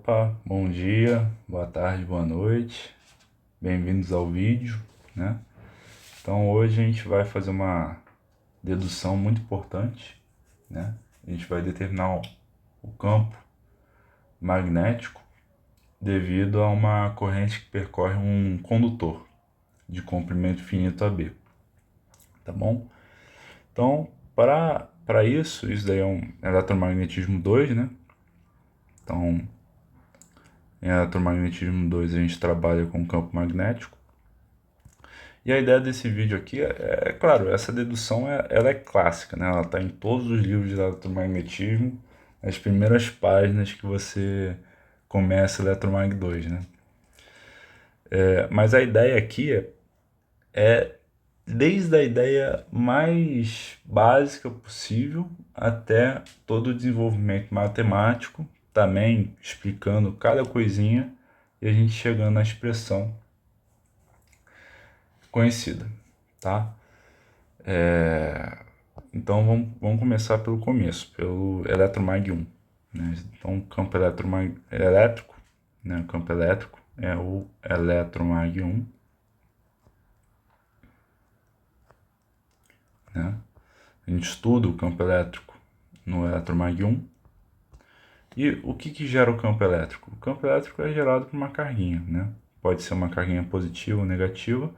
Opa, bom dia, boa tarde, boa noite, bem-vindos ao vídeo, né? Então hoje a gente vai fazer uma dedução muito importante, né? A gente vai determinar o campo magnético devido a uma corrente que percorre um condutor de comprimento finito AB, tá bom? Então, para isso daí é um eletromagnetismo 2, né? Então, em eletromagnetismo 2 a gente trabalha com campo magnético. E a ideia desse vídeo aqui claro, essa dedução ela é clássica, né? Ela está em todos os livros de eletromagnetismo, nas primeiras páginas que você começa Eletromag 2, né? Mas a ideia aqui é desde a ideia mais básica possível até todo o desenvolvimento matemático, também explicando cada coisinha e a gente chegando na expressão conhecida, tá? Então vamos começar pelo começo, pelo Eletromag 1. Né? Então o campo elétrico, né? O campo elétrico é o Eletromag 1. Né? A gente estuda o campo elétrico no Eletromag 1. E o que gera o campo elétrico? O campo elétrico é gerado por uma carguinha, né? Pode ser uma carguinha positiva ou negativa,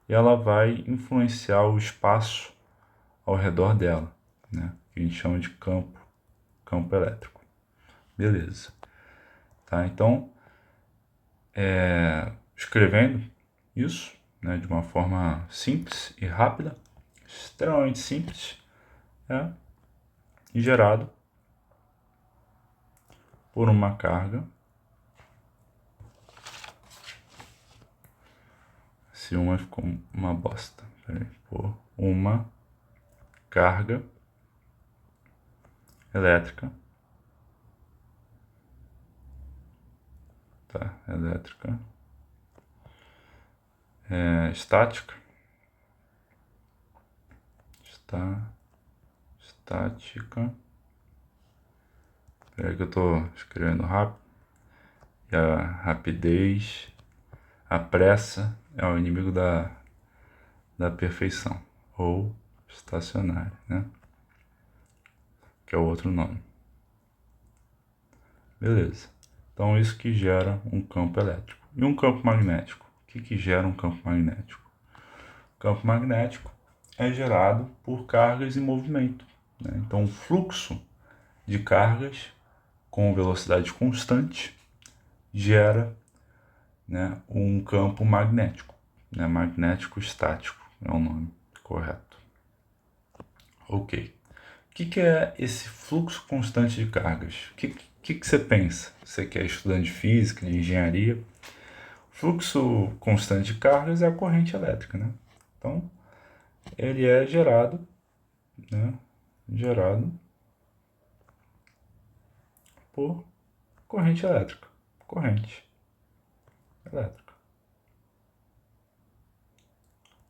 e ela vai influenciar o espaço ao redor dela, né? Que a gente chama de campo elétrico. Beleza. Tá? Então, escrevendo isso, né, de uma forma simples e rápida, extremamente simples, é gerado por uma carga. Se uma ficou uma bosta. Peraí, por uma carga elétrica. Tá, elétrica. Estática. Estática. Peraí que eu tô escrevendo rápido. E a rapidez, a pressa é o inimigo da perfeição. Ou estacionária, né? Que é o outro nome. Beleza. Então isso que gera um campo elétrico. E um campo magnético? O que gera um campo magnético? O campo magnético é gerado por cargas em movimento, né? Então o fluxo de cargas com velocidade constante gera, né, um campo magnético, né? Magnético estático é o nome correto. Ok. O que é esse fluxo constante de cargas? O que você pensa? Você que é estudante de física, de engenharia. O fluxo constante de cargas é a corrente elétrica, né? Então, ele é gerado, né? Gerado por corrente elétrica. Corrente elétrica.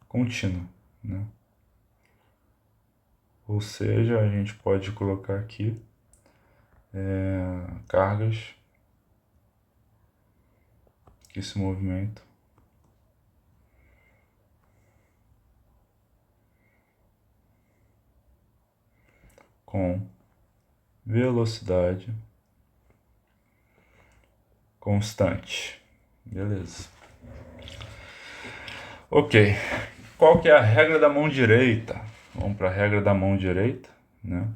Contínua, né? Ou seja, a gente pode colocar aqui cargas que se movimentam com velocidade constante. Beleza. Ok. Qual que é a regra da mão direita? Vamos para a regra da mão direita, né?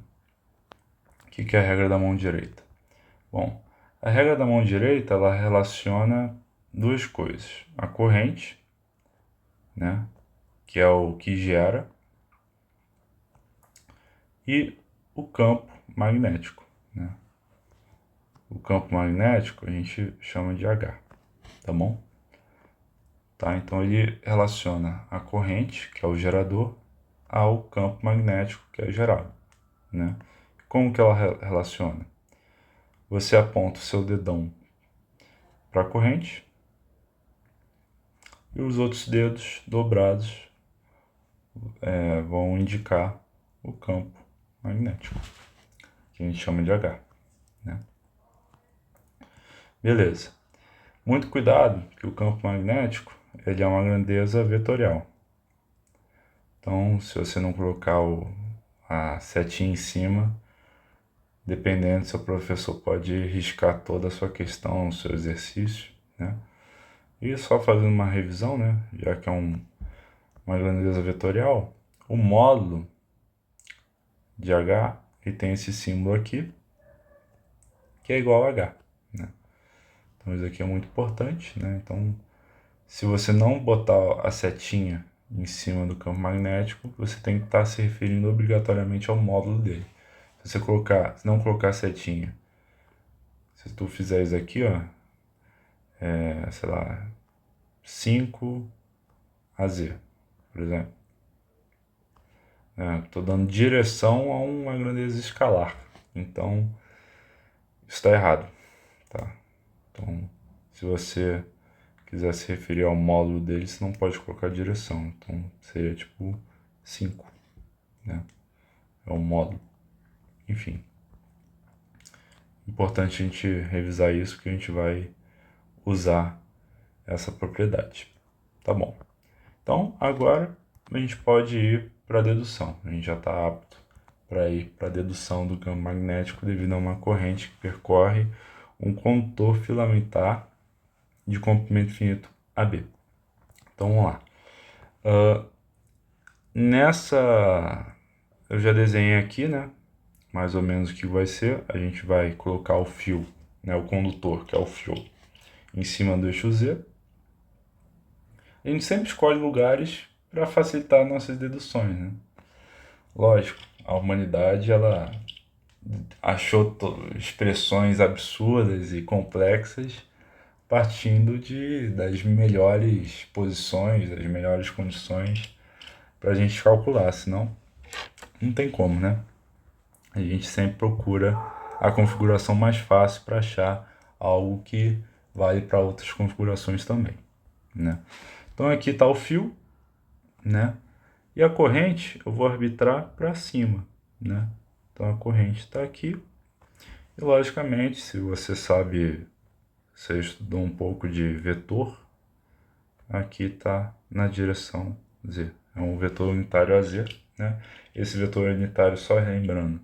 O que é a regra da mão direita? Bom, a regra da mão direita, ela relaciona duas coisas. A corrente, né? Que é o que gera, e o campo magnético, né? O campo magnético a gente chama de H, tá bom? Tá, então ele relaciona a corrente, que é o gerador, ao campo magnético, que é gerado, né? Como que ela relaciona? Você aponta o seu dedão para a corrente e os outros dedos dobrados vão indicar o campo magnético, que a gente chama de H, né? Beleza. Muito cuidado, que o campo magnético ele é uma grandeza vetorial. Então, se você não colocar a setinha em cima, dependendo, seu professor pode riscar toda a sua questão, o seu exercício, né? E só fazendo uma revisão, né? Já que é uma grandeza vetorial, o módulo de H ele tem esse símbolo aqui, que é igual a H, né? Então isso aqui é muito importante, né? Então, se você não botar a setinha em cima do campo magnético, você tem que estar se referindo obrigatoriamente ao módulo dele. Se não colocar a setinha, se tu fizer isso aqui, ó, sei lá, 5 AZ, por exemplo. Estou dando direção a uma grandeza escalar. Então, isso está errado, tá? Então, se você quiser se referir ao módulo dele, você não pode colocar direção. Então, seria tipo 5, né? É um módulo. Enfim, importante a gente revisar isso, que a gente vai usar essa propriedade. Tá bom. Então, agora a gente pode ir para a dedução. A gente já está apto para ir para a dedução do campo magnético devido a uma corrente que percorre um condutor filamentar de comprimento finito AB. Então, vamos lá. Eu já desenhei aqui, né? Mais ou menos o que vai ser. A gente vai colocar o fio, né? O condutor, que é o fio, em cima do eixo Z. A gente sempre escolhe lugares para facilitar nossas deduções, né? Lógico, a humanidade ela achou expressões absurdas e complexas partindo das melhores posições, das melhores condições para a gente calcular, senão não tem como, né? A gente sempre procura a configuração mais fácil para achar algo que vale para outras configurações também, né? Então aqui está o fio, né? E a corrente eu vou arbitrar para cima, né? Então a corrente está aqui. E logicamente, se você sabe, você estudou um pouco de vetor, aqui está na direção Z. É um vetor unitário AZ, né? Esse vetor unitário, só lembrando,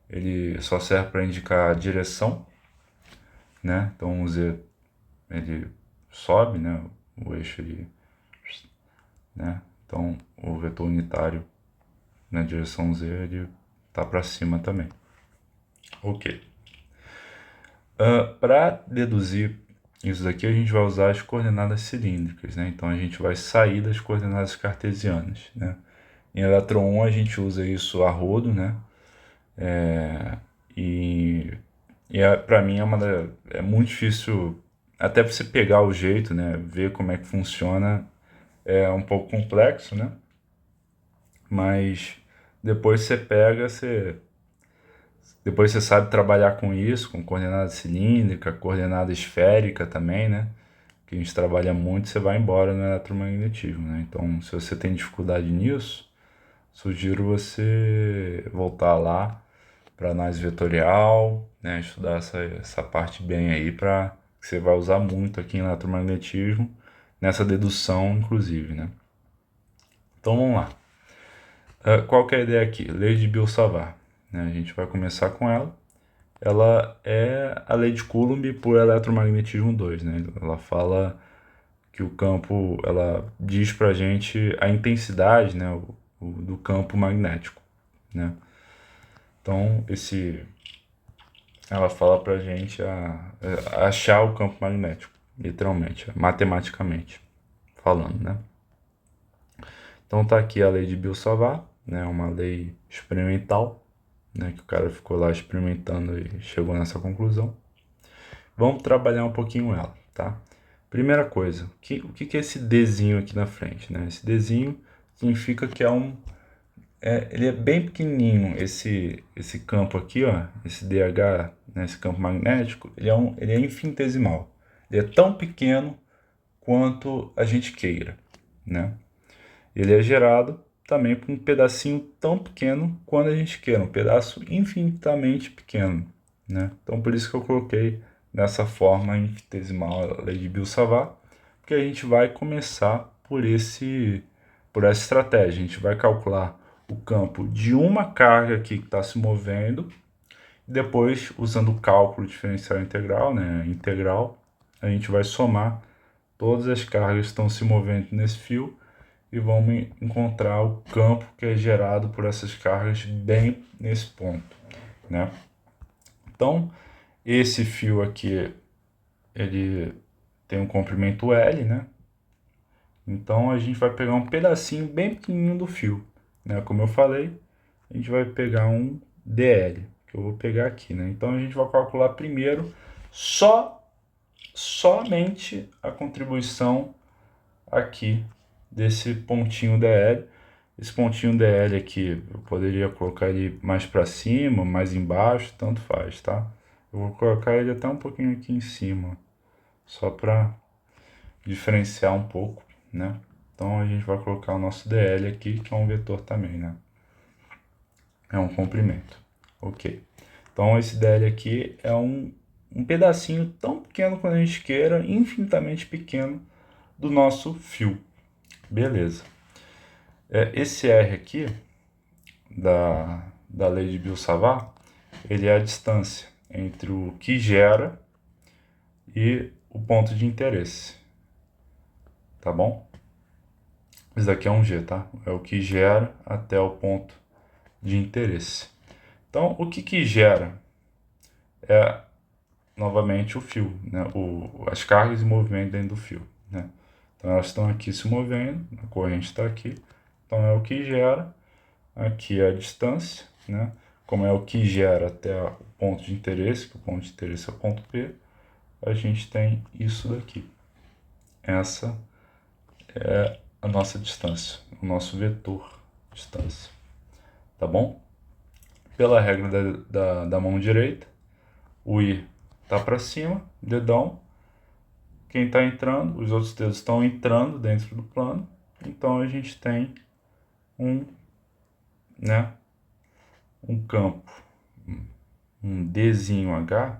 ele só serve para indicar a direção, né? Então o Z ele sobe, né? O eixo ele, né? Então o vetor unitário na direção Z ele tá para cima também. Ok. Para deduzir isso daqui, a gente vai usar as coordenadas cilíndricas, né? Então a gente vai sair das coordenadas cartesianas, né? Em elétron 1 a gente usa isso a rodo, né? Para mim é muito difícil, até para você pegar o jeito, né? Ver como é que funciona, é um pouco complexo, né? Mas depois você pega, depois você sabe trabalhar com isso, com coordenada cilíndrica, coordenada esférica também, né? Que a gente trabalha muito, você vai embora no eletromagnetismo, né? Então, se você tem dificuldade nisso, sugiro você voltar lá para análise vetorial, né? Estudar essa parte bem aí, que você vai usar muito aqui em eletromagnetismo, nessa dedução, inclusive, né? Então, vamos lá. Qual que é a ideia aqui? Lei de Biot-Savart, né? A gente vai começar com ela. Ela é a lei de Coulomb por eletromagnetismo 2, né? Ela fala que o campo, ela diz pra gente a intensidade, né, do campo magnético, né? Então, ela fala pra gente a achar o campo magnético, literalmente, matematicamente falando, né? Então tá aqui a lei de Biot-Savart, né, uma lei experimental, né, que o cara ficou lá experimentando e chegou nessa conclusão. Vamos trabalhar um pouquinho ela, tá? Primeira coisa, o que é esse Dzinho aqui na frente, né? Esse Dzinho significa que ele é bem pequenininho, esse campo aqui, ó, esse DH, né, esse campo magnético, ele é infinitesimal. Ele é tão pequeno quanto a gente queira, né? Ele é gerado também por um pedacinho tão pequeno quanto a gente queira, um pedaço infinitamente pequeno, né? Então por isso que eu coloquei nessa forma infinitesimal a lei de Biot-Savart, porque a gente vai começar por essa estratégia. A gente vai calcular o campo de uma carga aqui que está se movendo, e depois, usando o cálculo diferencial integral, né, integral, a gente vai somar todas as cargas que estão se movendo nesse fio e vamos encontrar o campo que é gerado por essas cargas bem nesse ponto, né? Então, esse fio aqui, ele tem um comprimento L, né? Então, a gente vai pegar um pedacinho bem pequenininho do fio, né? Como eu falei, a gente vai pegar um DL, que eu vou pegar aqui, né? Então, a gente vai calcular primeiro somente a contribuição aqui desse pontinho DL. Esse pontinho DL aqui, eu poderia colocar ele mais para cima, mais embaixo, tanto faz, tá? Eu vou colocar ele até um pouquinho aqui em cima, só para diferenciar um pouco, né? Então a gente vai colocar o nosso DL aqui, que é um vetor também, né? É um comprimento. Ok. Então esse DL aqui é um pedacinho tão pequeno quanto a gente queira, infinitamente pequeno, do nosso fio. Beleza. Esse R aqui, da lei de Biot-Savart, ele é a distância entre o que gera e o ponto de interesse, tá bom? Isso daqui é um G, tá? É o que gera até o ponto de interesse. Então, o que gera é, novamente, o fio, né? As cargas em movimento dentro do fio, né? Então, elas estão aqui se movendo, a corrente está aqui, então é o que gera. Aqui é a distância, né? Como é o que gera até o ponto de interesse, que o ponto de interesse é o ponto P, a gente tem isso daqui. Essa é a nossa distância, o nosso vetor distância, tá bom? Pela regra da mão direita, o I tá para cima, dedão, quem está entrando, os outros dedos estão entrando dentro do plano, então a gente tem né, um campo, um Dzinho H,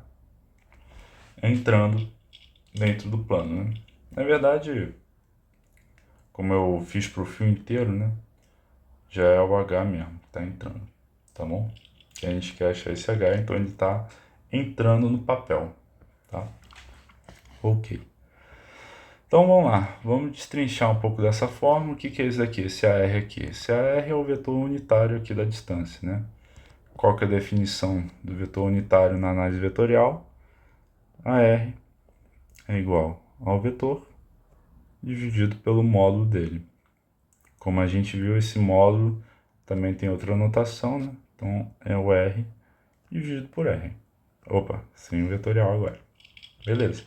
entrando dentro do plano, né? Na verdade, como eu fiz pro fio inteiro, né? Já é o H mesmo que tá entrando, tá bom? Que a gente quer achar esse H, então ele tá entrando no papel, tá? Ok. Então vamos lá, vamos destrinchar um pouco dessa forma. O que é isso aqui? Esse AR aqui. Esse AR é o vetor unitário aqui da distância, né? Qual que é a definição do vetor unitário na análise vetorial? AR é igual ao vetor dividido pelo módulo dele. Como a gente viu, esse módulo também tem outra notação, né? Então é o R dividido por R. Opa, sem o vetorial agora. Beleza.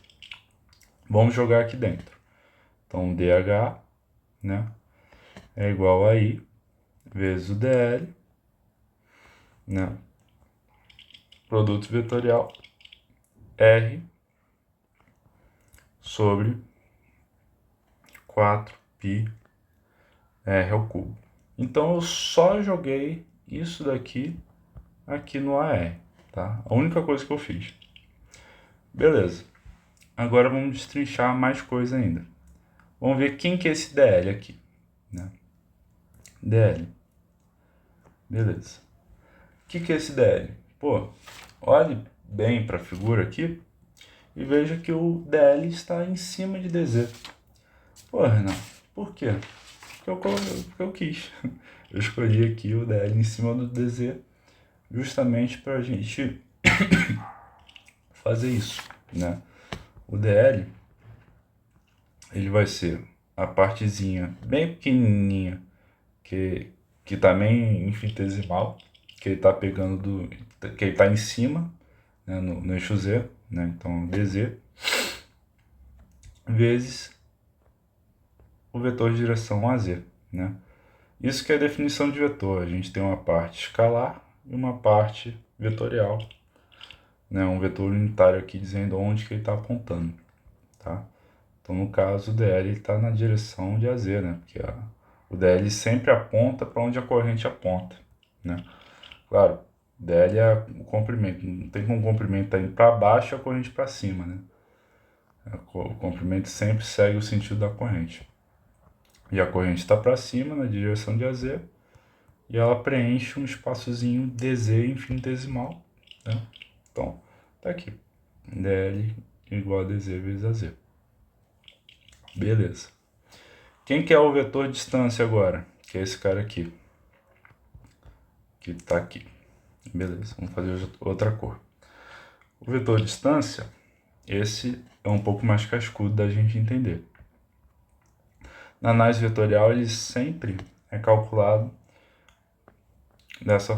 Vamos jogar aqui dentro. Então DH, né, é igual a I vezes o DL, né? Produto vetorial R sobre 4π R ao cubo. Então eu só joguei isso daqui aqui no AR, tá? A única coisa que eu fiz. Beleza. Agora vamos destrinchar mais coisa ainda. Vamos ver quem que é esse DL aqui, né? DL. Beleza. O que é esse DL? Pô, olhe bem para a figura aqui e veja que o DL está em cima de DZ. Pô, Renan, por quê? Porque eu quis. Eu escolhi aqui o DL em cima do DZ justamente para a gente fazer isso, né? O DL, ele vai ser a partezinha bem pequenininha que também infinitesimal, que ele está pegando que ele está em cima, né, no eixo Z, né? Então DZ vezes o vetor de direção AZ, né? Isso que é a definição de vetor. A gente tem uma parte escalar e uma parte vetorial, né? Um vetor unitário aqui dizendo onde que ele está apontando, tá? Então no caso o DL está na direção de AZ, né? Porque o DL sempre aponta para onde a corrente aponta, né? Claro, DL é o comprimento. Não tem como o comprimento estar indo para baixo e a corrente para cima, né? O comprimento sempre segue o sentido da corrente. E a corrente está para cima na direção de AZ e ela preenche um espaçozinho DZ infinitesimal, né? Então, tá aqui. DL igual a DZ vezes AZ. Beleza. Quem que é o vetor de distância agora? Que é esse cara aqui. Que está aqui. Beleza, vamos fazer outra cor. O vetor de distância, esse é um pouco mais cascudo da gente entender. Na análise vetorial, ele sempre é calculado dessa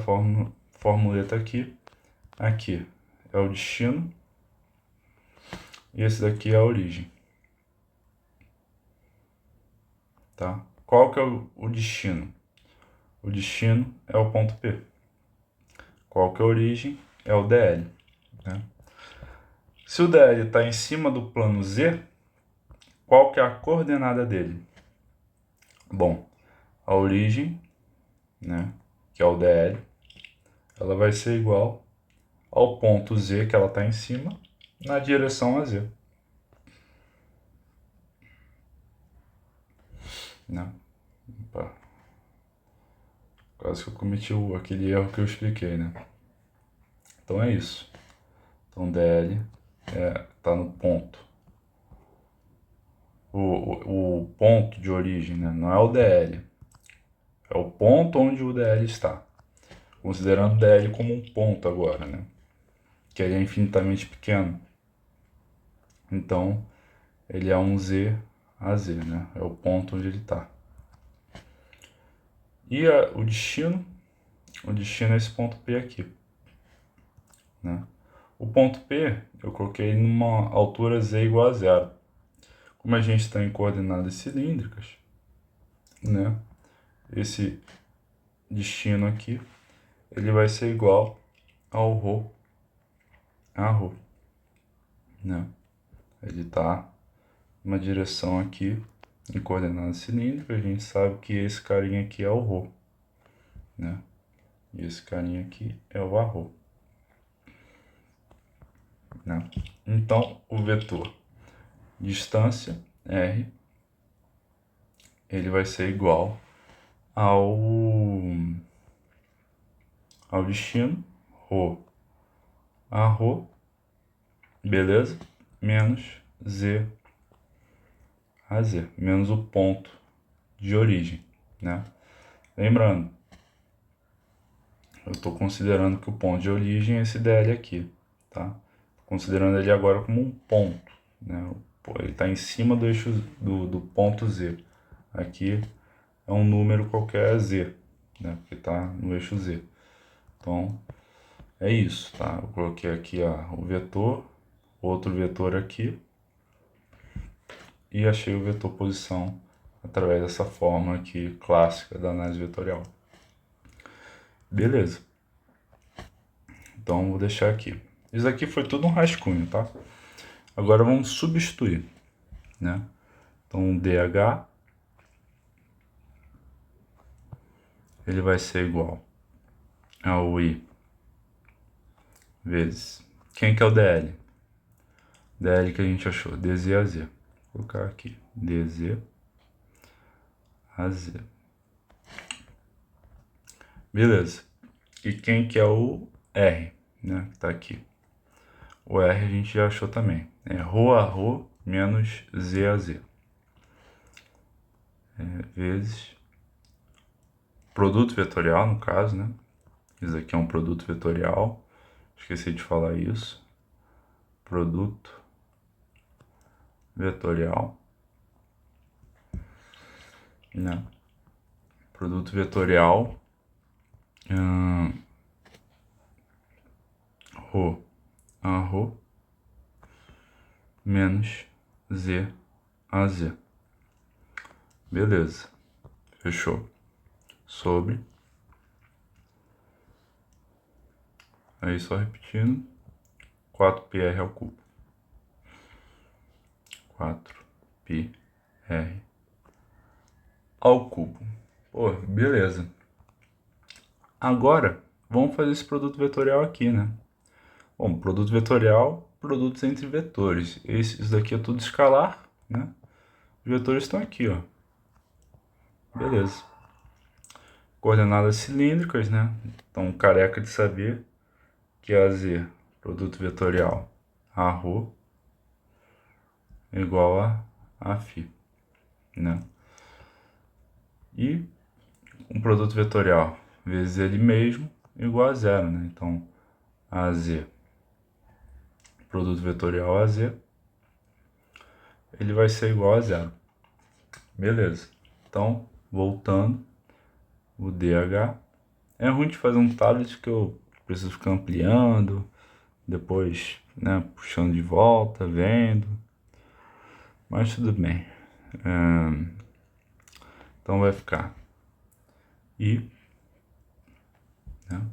formuleta aqui. Aqui é o destino e esse daqui é a origem. Tá? Qual que é o destino? O destino é o ponto P. Qual que é a origem? É o DL. Né? Se o DL está em cima do plano Z, qual que é a coordenada dele? Bom, a origem, né, que é o DL, ela vai ser igual ao ponto Z, que ela está em cima, na direção a Z. Né? Opa. Quase que eu cometi aquele erro que eu expliquei, né? Então é isso. Então DL está no ponto. O ponto de origem, né? Não é o DL. É o ponto onde o DL está. Considerando o DL como um ponto agora, né? Que ele é infinitamente pequeno. Então, ele é um Z a Z, né? É o ponto onde ele está. E o destino é esse ponto P aqui. Né? O ponto P eu coloquei numa altura Z igual a zero. Como a gente está em coordenadas cilíndricas, né? Esse destino aqui, ele vai ser igual ao ρ a ρ. Né? Ele está numa direção aqui em coordenadas cilíndricas, a gente sabe que esse carinha aqui é o ρ. Né? E esse carinha aqui é o arro. Né? Então, o vetor distância, R, ele vai ser igual ao destino, ρ a ρ, beleza? Menos Z a Z, menos o ponto de origem, né? Lembrando, eu estou considerando que o ponto de origem é esse DL aqui, tá? Considerando ele agora como um ponto, né? Ele está em cima do eixo do ponto Z. Aqui é um número qualquer Z, né? Porque está no eixo Z. Então, é isso, tá? Eu coloquei aqui o vetor, outro vetor aqui, e achei o vetor posição através dessa forma aqui clássica da análise vetorial. Beleza. Então, vou deixar aqui. Isso aqui foi tudo um rascunho, tá? Agora vamos substituir, né? Então, DH, ele vai ser igual ao I vezes... Quem que é o DL? DL que a gente achou, DZ a Z. Vou colocar aqui, DZ a Z. Beleza. E quem que é o R, né? Que tá aqui. O R a gente já achou também. É ρ a ρ menos Z a Z. Vezes produto vetorial, no caso, né? Isso aqui é um produto vetorial. Esqueci de falar isso. Produto vetorial. Né? Produto vetorial. Rho a Rho menos Z a Z. Beleza. Fechou. Sobre. Aí só repetindo. 4πr ao cubo. 4πr ao cubo. Pô, beleza. Agora, vamos fazer esse produto vetorial aqui, né? Bom, produto vetorial, produtos entre vetores. Isso daqui é tudo escalar, né? Os vetores estão aqui, ó. Beleza. Coordenadas cilíndricas, né? Então, careca de saber que AZ, produto vetorial, ρ, igual a φ, né? E um produto vetorial vezes ele mesmo igual a zero, né? Então, AZ, produto vetorial AZ, ele vai ser igual a zero. Beleza. Então, voltando, o DH. É ruim de fazer um tablet que eu preciso ficar ampliando, depois, né, puxando de volta, vendo. Mas tudo bem. Então vai ficar I, né,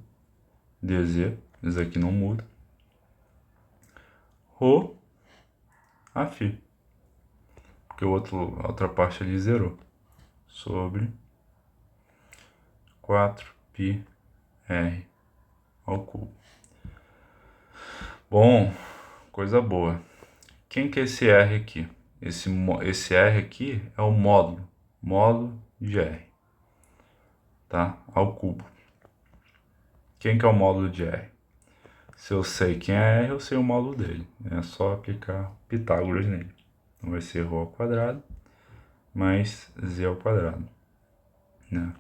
DZ, isso aqui não muda. Rho, a φ. Porque a outra parte ali zerou. Sobre 4πr ao cubo. Bom, coisa boa. Quem que é esse R aqui? Esse R aqui é o módulo de R, tá? Ao cubo. Quem que é o módulo de R? Se eu sei quem é R, eu sei o módulo dele. É só aplicar Pitágoras nele. Então vai ser ρ ao quadrado mais z ao quadrado, né?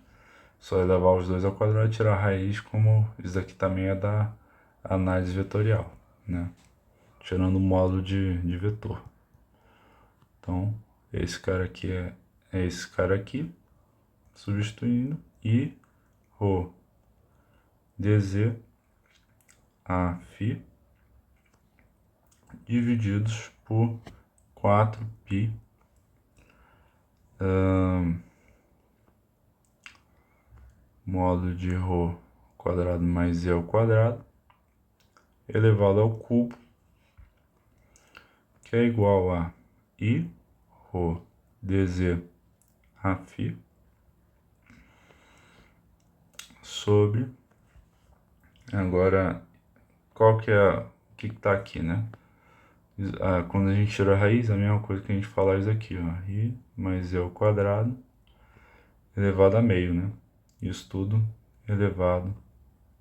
Só elevar os dois ao quadrado e tirar a raiz, como isso daqui também é da análise vetorial, né? Tirando o módulo de vetor. Então, esse cara aqui é esse cara aqui, substituindo, e ρ dz a φ divididos por 4π módulo de ρ quadrado mais z ao quadrado elevado ao cubo, que é igual a I ρ dz a φ sobre, agora, qual que é, o que está aqui, né? Quando a gente tira a raiz, a mesma coisa que a gente fala isso aqui, ó, I mais z ao quadrado elevado a meio, né? Isso tudo elevado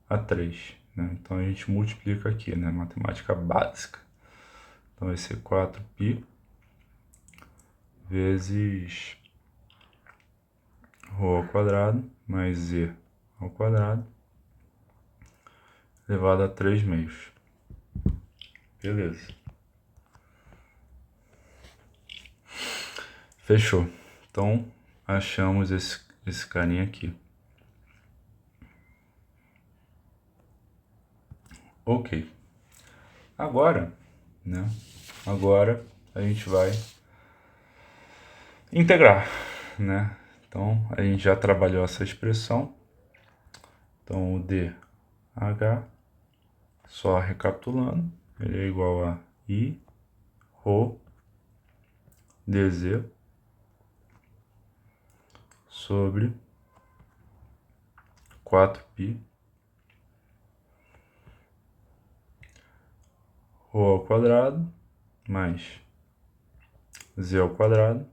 a 3, né? Então a gente multiplica aqui, né? Matemática básica. Então vai ser 4π vezes ρ ao quadrado mais z ao quadrado elevado a 3 meios. Beleza. Fechou. Então, achamos esse carinha aqui. Ok. Agora, né? Agora a gente vai integrar, né? Então, a gente já trabalhou essa expressão. Então, o DH, só recapitulando, ele é igual a I ρ dz sobre 4π ρ ao quadrado mais z ao quadrado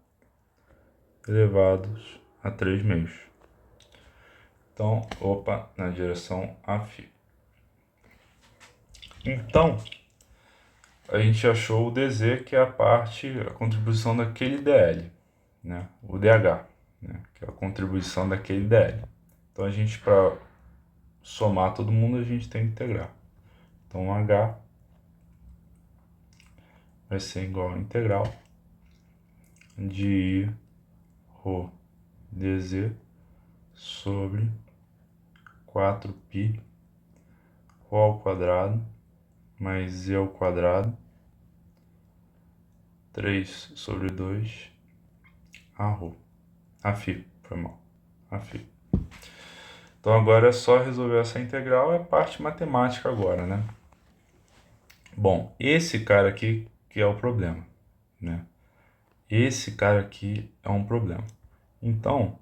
elevados a 3 meios. Então, opa, na direção a φ. Então, a gente achou o dz, que é a contribuição daquele dl, né? O dh, né? Que é a contribuição daquele dl. Então, a gente, para somar todo mundo, a gente tem que integrar. Então, h vai ser igual a integral de I ρ dz sobre 4π ρ ao quadrado mais z ao quadrado 3 sobre 2 a ρ. A φ, foi mal. A φ. Então agora é só resolver essa integral, é parte matemática agora, né? Bom, esse cara aqui que é o problema, né? Esse cara aqui é um problema. Então,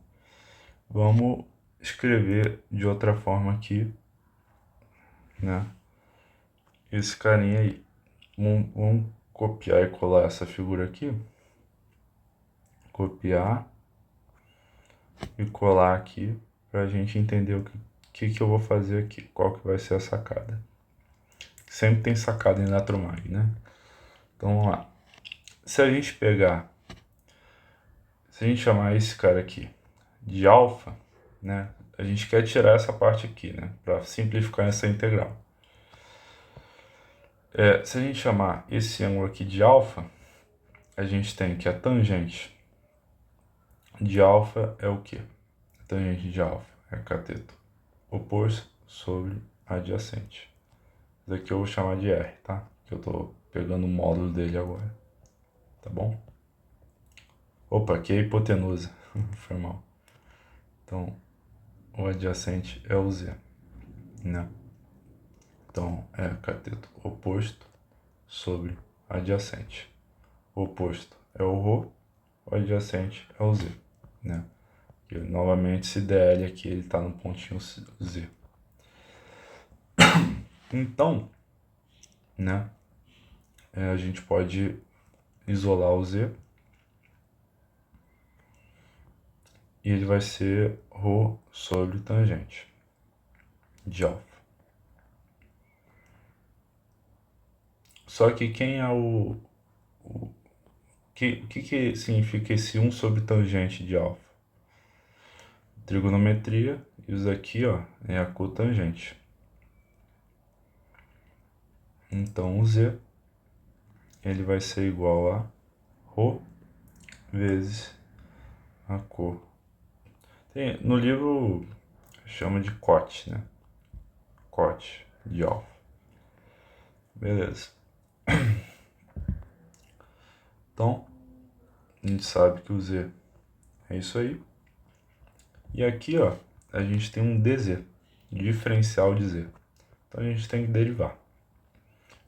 vamos escrever de outra forma aqui né? Esse carinha aí. Vamos copiar e colar essa figura aqui. Copiar e colar aqui pra gente entender o que eu vou fazer aqui. Qual que vai ser a sacada. Sempre tem sacada em Eletromag, né? Então vamos lá. Se a gente chamar esse cara aqui de alfa, né? A gente quer tirar essa parte aqui, né? Para simplificar essa integral. Se a gente chamar esse ângulo aqui de alfa, a gente tem que a tangente de alfa é o quê? A tangente de alfa é cateto oposto sobre adjacente. Isso aqui eu vou chamar de R, tá? Que eu tô pegando o módulo dele agora. Tá bom? Opa, aqui é hipotenusa. Foi mal. Então, o adjacente é o Z, né? Então, é cateto oposto sobre adjacente. O oposto é o ρ, o adjacente é o Z, né? E, novamente, esse DL aqui, ele está no pontinho Z. Então, né, a gente pode isolar o Z e ele vai ser ρ sobre tangente de alfa. Só que quem é o que significa esse 1 sobre tangente de alfa? Trigonometria, isso aqui, ó, é a cotangente. Então, o Z, ele vai ser igual a ρ vezes a cor. No livro, chama de cote, né? Cote de alfa. Beleza. Então, a gente sabe que o Z é isso aí. E aqui, ó, a gente tem um dz, diferencial de Z. Então, a gente tem que derivar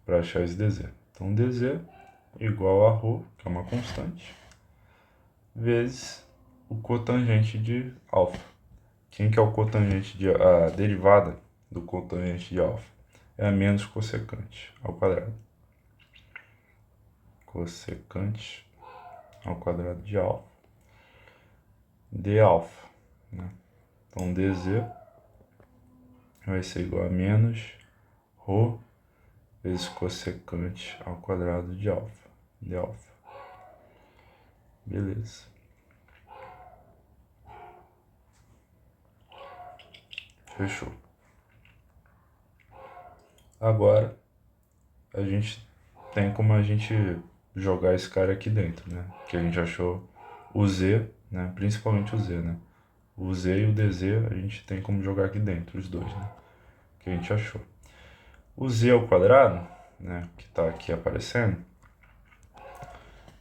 para achar esse dz. Então, dz igual a ρ, que é uma constante, vezes o cotangente de alfa. Quem que é o cotangente a derivada do cotangente de alfa? É a menos cossecante ao quadrado. Cossecante ao quadrado de alfa. De alfa, né? Então, dz vai ser igual a menos ρ vezes cossecante ao quadrado de alfa. De alfa. Beleza. Fechou. Agora, a gente tem como a gente jogar esse cara aqui dentro, né? Que a gente achou o Z, né? Principalmente o Z, né? O Z e o DZ a gente tem como jogar aqui dentro, os dois, né? Que a gente achou. O Z ao quadrado, né? Que tá aqui aparecendo,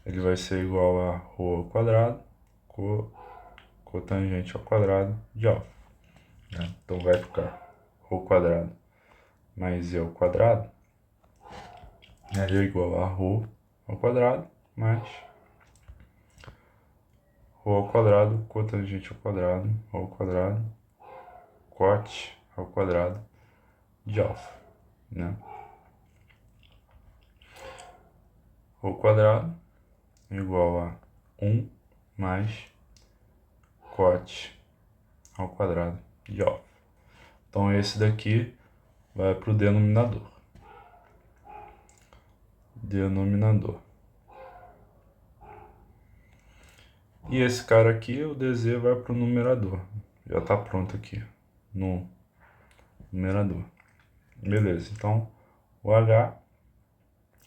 ele vai ser igual a ρ ao quadrado, cotangente ao quadrado de alfa. Né? Então vai ficar ρ ao quadrado mais Z ao quadrado é igual a ρ ao quadrado mais ρ ao quadrado, cotangente ao quadrado, ρ ao quadrado, cote ao quadrado de alfa, né? Ρ ao quadrado igual a 1 mais cote ao quadrado de alfa. Então esse daqui vai para o denominador. Denominador. E esse cara aqui, o dz, vai para o numerador. Já está pronto aqui no numerador. Beleza, então o h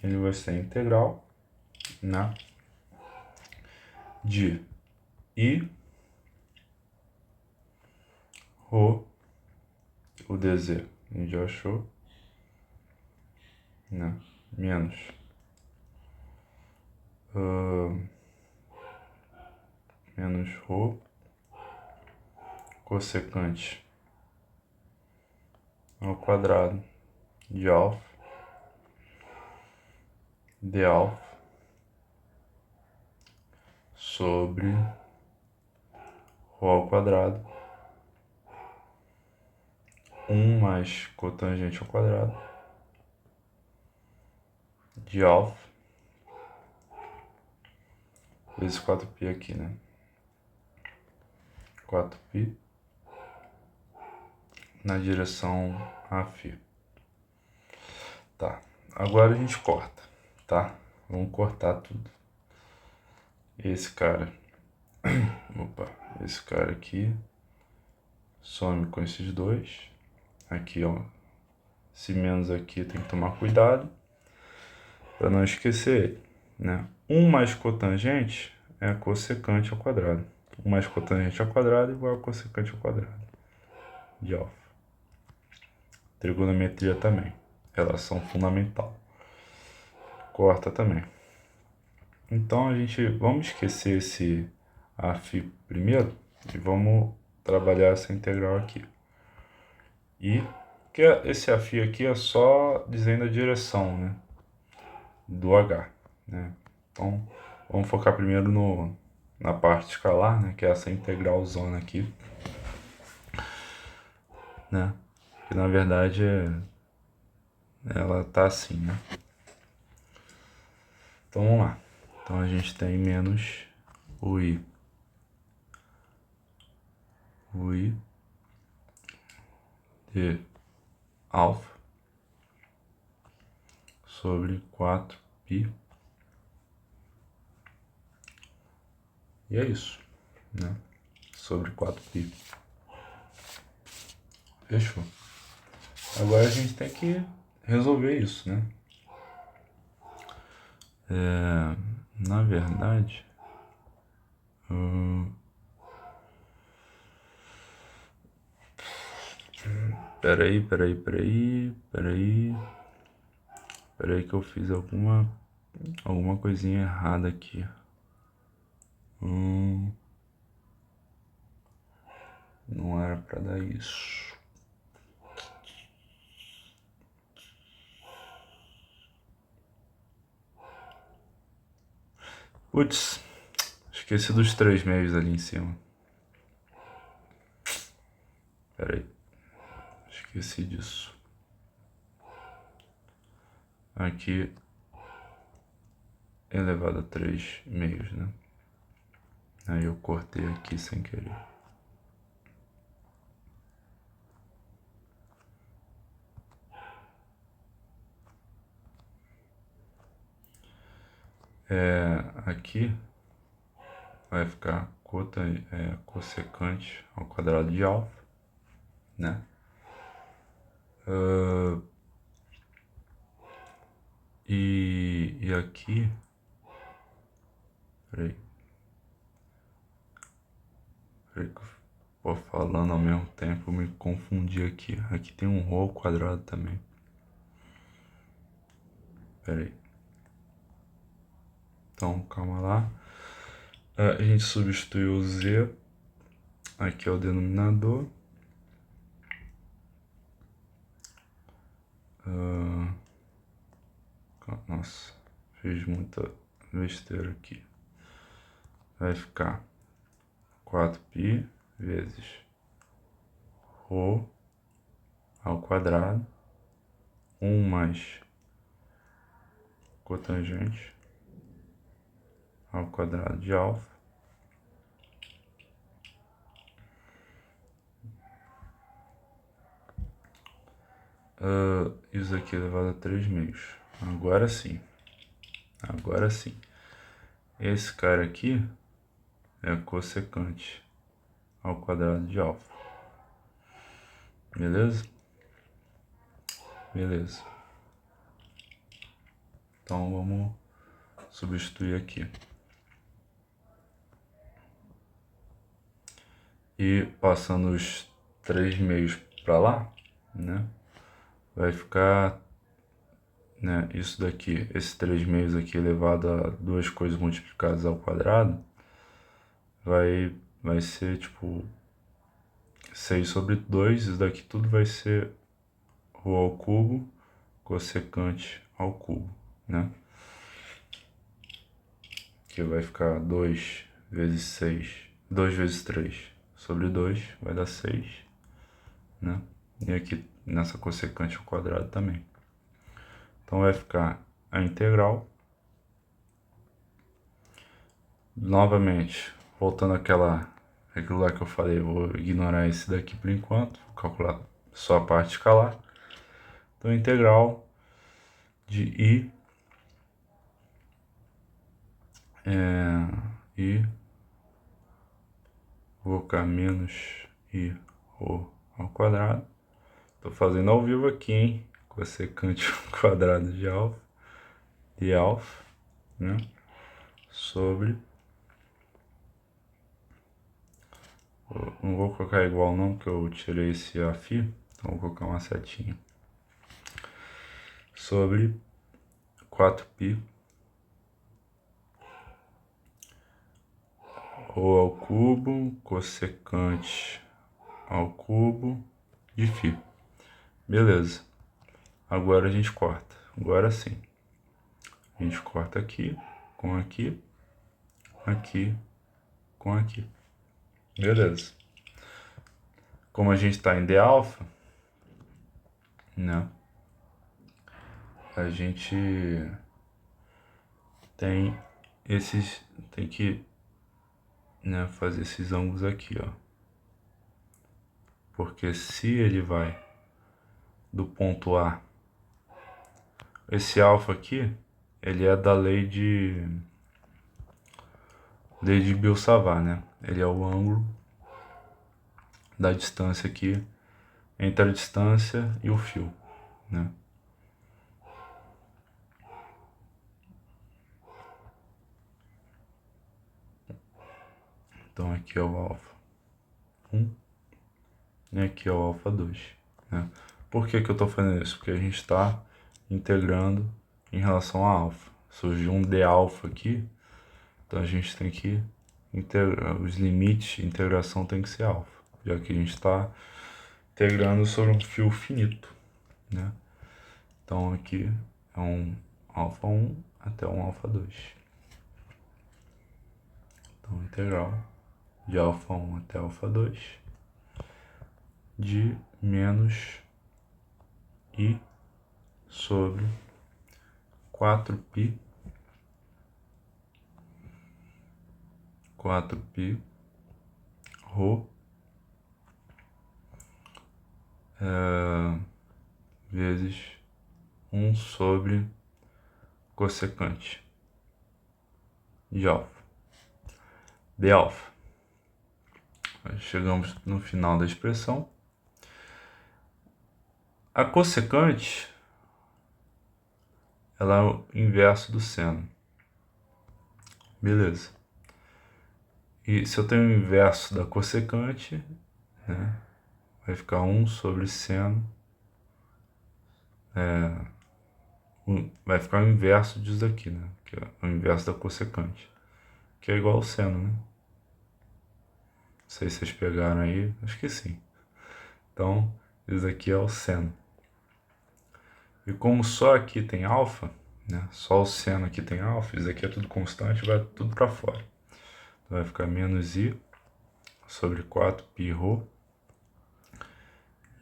ele vai ser integral, né, de i ρ, o dz a gente já achou, né, menos menos ρ cossecante ao quadrado de alfa de alfa sobre ρ ao quadrado 1 mais cotangente ao quadrado de alfa vezes 4π aqui, né? 4π na direção Aφ. Tá, agora a gente corta, tá? Vamos cortar tudo. Esse cara, esse cara aqui some com esses dois. Aqui, ó, esse menos aqui tem que tomar cuidado para não esquecer ele, né? 1 mais cotangente é a cossecante ao quadrado. 1 mais cotangente ao quadrado igual a cossecante ao quadrado de alfa. Trigonometria também, relação fundamental. Corta também. Então vamos esquecer esse Aφ primeiro e vamos trabalhar essa integral aqui. E que esse Aφ aqui é só dizendo a direção, né, do H, né? Então vamos focar primeiro na parte escalar, né, que é essa integralzona aqui, né? Que na verdade ela tá assim, né? Então vamos lá. Então a gente tem menos o i de alfa sobre 4π. E é isso, né? Sobre 4π. Fechou. Agora a gente tem que resolver isso, né? Na verdade, peraí que eu fiz alguma coisinha errada aqui. Não era pra dar isso. Putz, esqueci dos 3 meios ali em cima. Peraí, esqueci disso. Aqui elevado a 3 meios, né? Aí eu cortei aqui sem querer. Aqui vai ficar cossecante ao quadrado de alfa, né? E aqui, peraí que eu vou falando ao mesmo tempo, eu me confundi aqui. Aqui tem um rho ao quadrado também. Peraí. Então, calma lá. A gente substituiu o z, aqui é o denominador. Nossa, fiz muita besteira aqui. Vai ficar 4π vezes ρ ao quadrado, 1 mais cotangente ao quadrado de alfa, isso aqui elevado a 3 meios. Agora sim. Esse cara aqui é cossecante ao quadrado de alfa. Beleza? Beleza. Então vamos substituir aqui. E passando os 3 meios para lá, né? Vai ficar, né, isso daqui, esses 3 meios aqui elevado a duas coisas multiplicadas ao quadrado, vai ser tipo 6 sobre 2, isso daqui tudo vai ser ρ ao cubo, cossecante ao cubo, né? Que vai ficar 2 vezes 6, 2 vezes 3 sobre 2, vai dar 6, né? e aqui nessa cossecante ao quadrado também. Então vai ficar a integral. Novamente, voltando aquilo lá que eu falei, eu vou ignorar esse daqui por enquanto, vou calcular só a parte escalar. Então, integral de I vou colocar menos I rho ao quadrado. Estou fazendo ao vivo aqui, hein? Cossecante ao quadrado de alfa, né? Sobre... Não vou colocar igual não, porque eu tirei esse AFI, então vou colocar uma setinha. Sobre 4π rho ao cubo, cossecante ao cubo de φ. Beleza. Agora a gente corta. Agora sim. A gente corta aqui, com aqui, aqui, com aqui. Beleza. Como a gente está em d-alfa, né? A gente tem que, né, fazer esses ângulos aqui, ó. Porque se ele vai do ponto A, esse alfa aqui, ele é da lei de Biot-Savart, né? Ele é o ângulo da distância aqui entre a distância e o fio, né? Então aqui é o alfa 1 e aqui é o alfa 2, né? Por que eu estou fazendo isso? Porque a gente está integrando em relação a alfa. Surgiu um d alfa aqui, então a gente tem que integrar, os limites de integração tem que ser alfa, já que a gente está integrando sobre um fio finito, né? Então aqui é um alfa 1 até um alfa 2. Então integral de alfa 1 até alfa 2 de menos I sobre 4π rho vezes 1 sobre cossecante de alfa, d alfa. Chegamos no final da expressão. A cossecante, ela é o inverso do seno. Beleza. E se eu tenho o inverso da cossecante, né, vai ficar 1 sobre seno. Vai ficar o inverso disso daqui, né? Que é o inverso da cossecante. Que é igual ao seno, né? Não sei se vocês pegaram aí, acho que sim. Então, isso aqui é o seno. E como só aqui tem alfa, né? Só o seno aqui tem alfa, isso aqui é tudo constante, vai tudo para fora. Então vai ficar menos I sobre 4π rho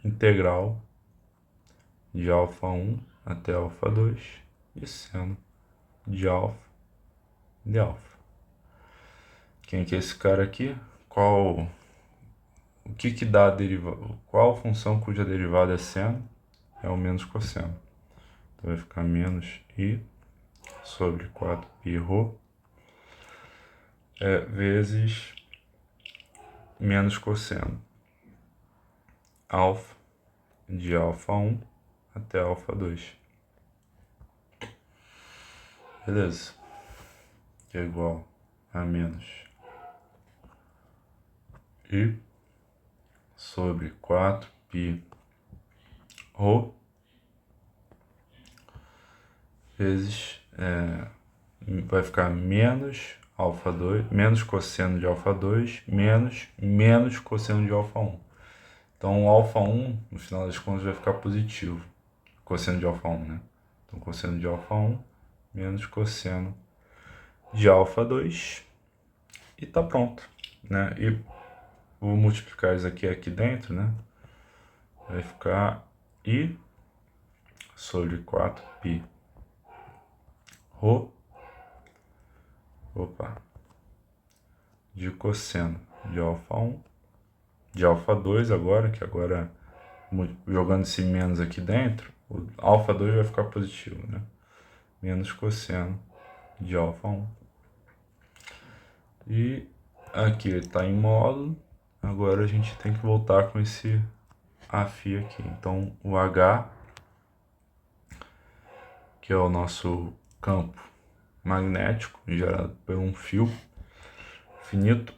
integral de alfa 1 até alfa 2 e seno de alfa de alfa. Quem que é esse cara aqui? O que dá a derivada? Qual função cuja derivada é seno? É o menos cosseno. Então vai ficar menos I sobre 4π rho vezes menos cosseno alfa de alfa 1 até alfa 2. Beleza? Que é igual a menos I sobre 4π rho vezes vai ficar menos alfa 2, menos cosseno de alfa 2, menos cosseno de alfa 1. Então o alfa 1, no final das contas, vai ficar positivo. Cosseno de alfa 1, né? Então cosseno de alfa 1 menos cosseno de alfa 2 e tá pronto, né? E vou multiplicar isso aqui dentro, né? vai ficar I sobre 4π Rho, de cosseno de alfa 1, de alfa 2 agora, que agora, jogando esse menos aqui dentro, o alfa 2 vai ficar positivo, né? Menos cosseno de alfa 1. E aqui está em módulo, agora a gente tem que voltar com esse AφI aqui. Então o H, que é o nosso campo magnético gerado por um fio finito,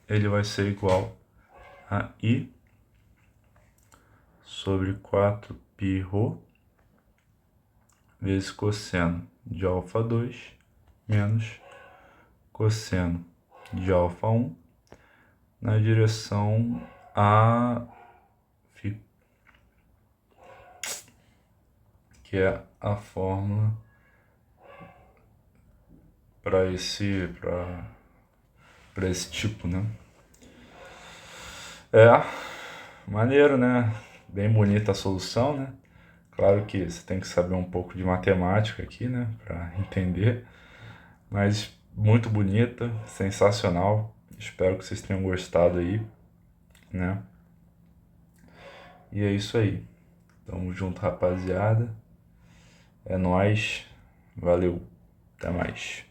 ele vai ser igual a I sobre 4π Rho vezes cosseno de alfa 2 menos cosseno de alfa 1 na direção a φ, que é a fórmula para esse tipo, né? Maneiro, né? Bem bonita a solução, né? Claro que você tem que saber um pouco de matemática aqui, né? Para entender, mas muito bonita, sensacional. Espero que vocês tenham gostado aí, né? E é isso aí. Tamo junto, rapaziada. É nóis. Valeu. Até mais.